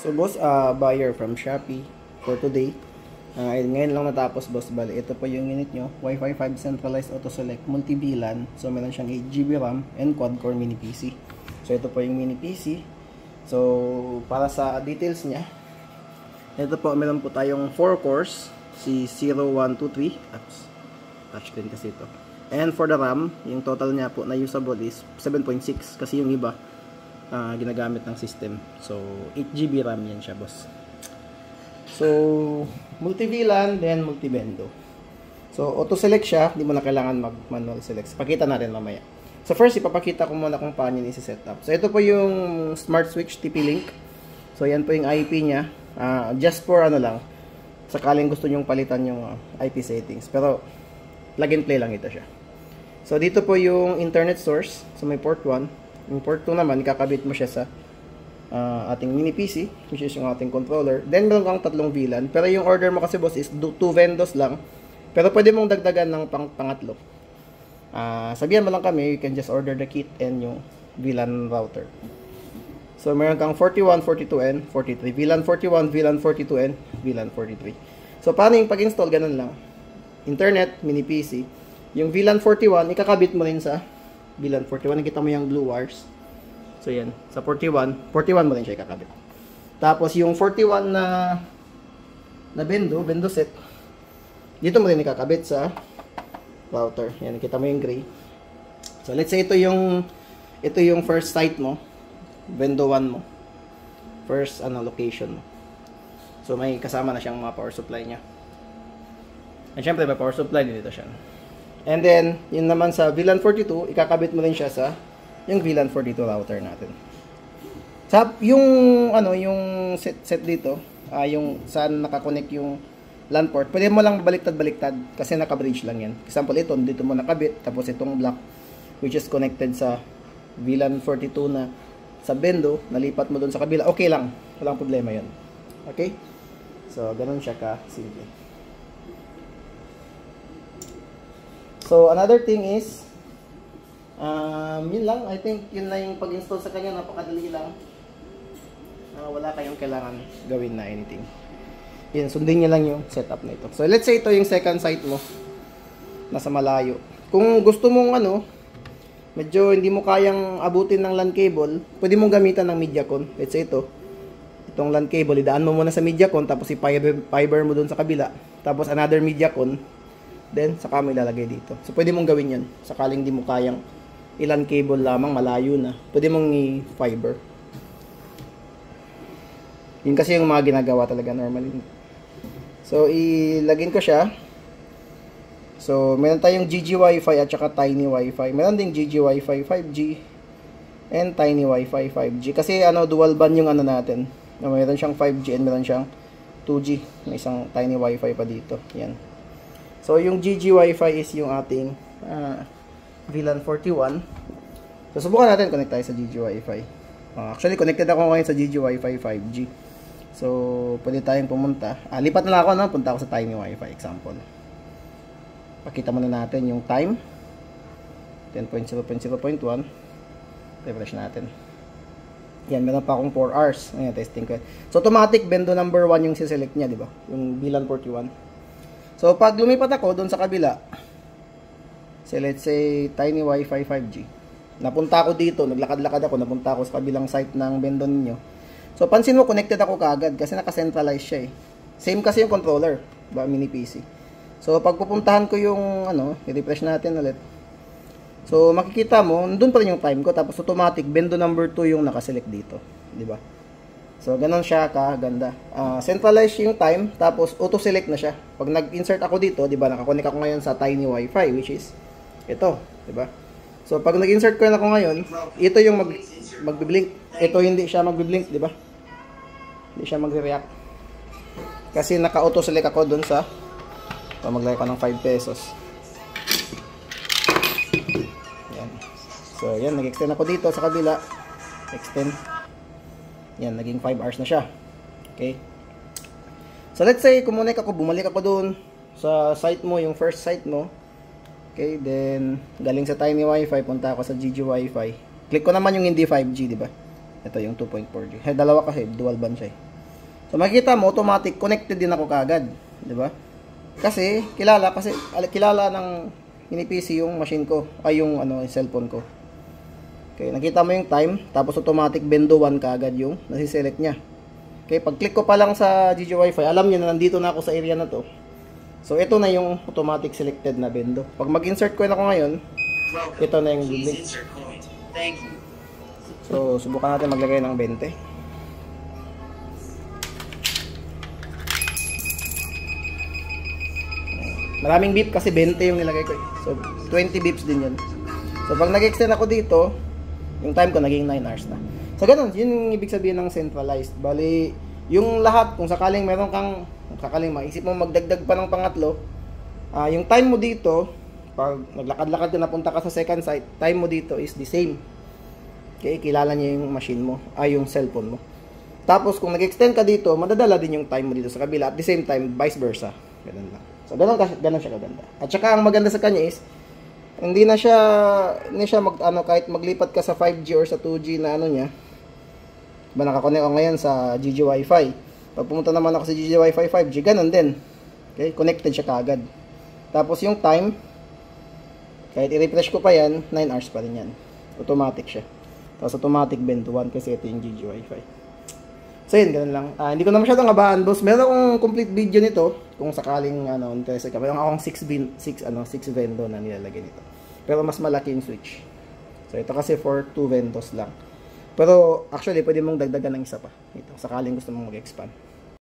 So boss, buyer from Shopee for today. Ngayon lang natapos boss, bali. Ito po yung unit nyo. Wi-Fi 5 Centralized Auto Select Multi-VLAN. So meron siyang 8GB RAM and quad-core mini PC. So ito po yung mini PC. So para sa details niya, ito po meron po tayong 4 cores. Si 0123. Touchscreen kasi ito. And for the RAM, yung total niya po na usable is 7.6 kasi yung iba ginagamit ng system. So 8GB RAM yan siya boss. So multi-VLAN then multi-bendo. So auto select siya, hindi mo na kailangan mag manual select. Pakita natin mamaya. So first ipapakita ko muna kung paano niya i-setup. So ito po yung smart switch TP-Link. So yan po yung IP niya. Just for ano lang, sakaling gusto nyong palitan yung IP settings. Pero plug and play lang ito siya. So dito po yung internet source. So may port 1. Yung port 2 naman, ikakabit mo siya sa ating mini PC, which is yung ating controller. Then meron kang tatlong VLAN. Pero yung order mo kasi boss is 2 vendors lang. Pero pwede mong dagdagan ng pangatlo. Sabihan mo lang kami, you can just order the kit and yung VLAN router. So meron kang 41, 42, and 43. VLAN 41, VLAN 42, and VLAN 43. So paano yung pag-install? Ganun lang. Internet, mini PC. Yung VLAN 41, ikakabit mo rin sa VLAN 41. Nakita mo yung blue wires. So yan, sa 41 mo rin siya ikakabit. Tapos yung 41 na bendo set, dito mo rin ikakabit sa router. Yan, nakita mo yung gray. So let's say ito yung first site mo, bendo 1 mo. First location mo. So may kasama na siyang mga power supply niya. And syempre may power supply dito siya. And then, yun naman sa VLAN 42, ikakabit mo rin siya sa yung VLAN 42 router natin. Sa yung set dito, yung saan nakakonect yung LAN port, pwede mo lang baliktad-baliktad kasi naka-bridge lang yan. Example, ito dito mo nakabit, tapos itong block which is connected sa VLAN 42 na sa bendo, nalipat mo doon sa kabila. Okay lang, walang problema yun. Okay? So, ganun siya ka-simple. So, another thing is, yun lang. I think yun na yung pag-install sa kanya. Napakadali lang. Wala kayong kailangan gawin na anything. Yun, sundin nyo lang yung setup na ito. So, let's say ito yung second site mo. Nasa malayo. Kung gusto mong medyo hindi mo kayang abutin ng LAN cable, pwede mong gamitan ng Mediacon. Let's say ito. Itong LAN cable, idaan mo muna sa Mediacon, tapos i-fiber mo dun sa kabila. Tapos another Mediacon. Then, saka mo ilalagay dito. So, pwede mong gawin yan. Sakaling di mo kayang ilan cable lamang, malayo na. Pwede mong i-fiber. Yun kasi yung mga ginagawa talaga normally. So, ilagin ko siya. So, meron tayong GG Wi-Fi at saka Tiny Wi-Fi. Meron ding GG Wi-Fi 5G and Tiny Wi-Fi 5G. Kasi, dual band yung natin. Meron siyang 5G and meron siyang 2G. May isang Tiny Wi-Fi pa dito. Yan. So, yung GG Wi-Fi is yung ating VLAN 41. So, subukan natin connect tayo sa GG Wi-Fi. Actually, connected ako ngayon sa GG Wi-Fi 5G. So, pwede tayong pumunta. Lipat na lang ako, punta ako sa Tiny Wi-Fi example. Pakita muna natin yung time. 10.0.0.1. Refresh natin. Yan, meron pa akong 4 hours. Ayan, testing ko. So, automatic bendo number 1 yung siselect niya, di ba? Yung VLAN 41. So, pag lumipat ako doon sa kabila, so let's say Tiny Wi-Fi 5G. Napunta ako dito, naglakad-lakad ako, napunta ako sa kabilang site ng bendo ninyo. So, pansin mo, connected ako kaagad kasi naka-centralize siya eh. Same kasi yung controller, ba, mini PC. So, pag pupuntahan ko yung, i-refresh natin ulit. So, makikita mo, doon pa rin yung time ko, tapos automatic, bendo number 2 yung nakaselect dito. Diba? So, ganun siya kaganda. Centralize yung time, tapos auto-select na siya. Pag nag-insert ako dito, di ba, nakakonek ako ngayon sa Tiny Wi-Fi, which is ito, di ba? So, pag nag-insert ko na ako ngayon, ito yung magbi-blink. Ito hindi siya magbi-blink, di ba? Hindi siya magre-react. Kasi naka-auto-select ako dun sa, maglagay ko ng 5 pesos. Yan. So, yan, nag-extend ako dito sa kabila. Extend. Yan, naging 5 hours na siya. Okay. So, let's say, kumunik ako, bumalik ako doon sa site mo, yung first site mo. Okay, then, galing sa Tiny Wi-Fi, punta ako sa GG Wi-Fi. Click ko naman yung hindi 5G, di ba? Ito yung 2.4G. Dalawa kasi, dual band siya eh. So makikita mo automatic connected din ako kaagad, 'di ba? Kasi kilala ng mini PC yung machine ko, ay yung yung cellphone ko. Okay, nakita mo yung time, tapos automatic bendo 1 kaagad yung nasi-select niya. Okay, pag-click ko pa lang sa GG Wi-Fi, alam niyo na nandito na ako sa area na to. So ito na yung automatic selected na bendo. Pag mag-insert coin ako ngayon, ito na yung link. So subukan natin maglagay ng 20. Maraming beep kasi 20 yung nilagay ko. So 20 beeps din yun. So pag nag-extend ako dito, yung time ko naging 9 hours na. So ganun, yun yung ibig sabihin ng centralized. Bali, yung lahat, kung sakaling meron kang, maisip mo magdagdag pa ng pangatlo, yung time mo dito, pag naglakad-lakad ka napunta ka sa second site, time mo dito is the same. Okay, kilala niya yung machine mo, yung cellphone mo. Tapos kung nag-extend ka dito, madadala din yung time mo dito sa kabila. At the same time, vice versa. Ganun lang. So ganun siya kaganda. At saka ang maganda sa kanya is, hindi na siya kahit maglipat ka sa 5G or sa 2G na niya, ba nakakonect ako ngayon sa GG Wi-Fi. Pag pumunta naman ako sa GG Wi-Fi 5G, ganun din. Okay, connected siya kaagad. Tapos yung time, kahit i-refresh ko pa yan, 9 hours pa rin yan. Automatic siya. Tapos automatic bend to 1 kasi ito yung GG Wi-Fi. So yun, ganun lang. Hindi ko na masyadong abaan, boss. Meron akong complete video nito kung sakaling interested ka. Meron akong 6 vendo na nilalagay nito. Pero mas malaki yung switch. So ito kasi for 2 vendos lang. Pero actually pwede mong dagdagan ng isa pa. Ito, sakaling gusto mong mag-expand.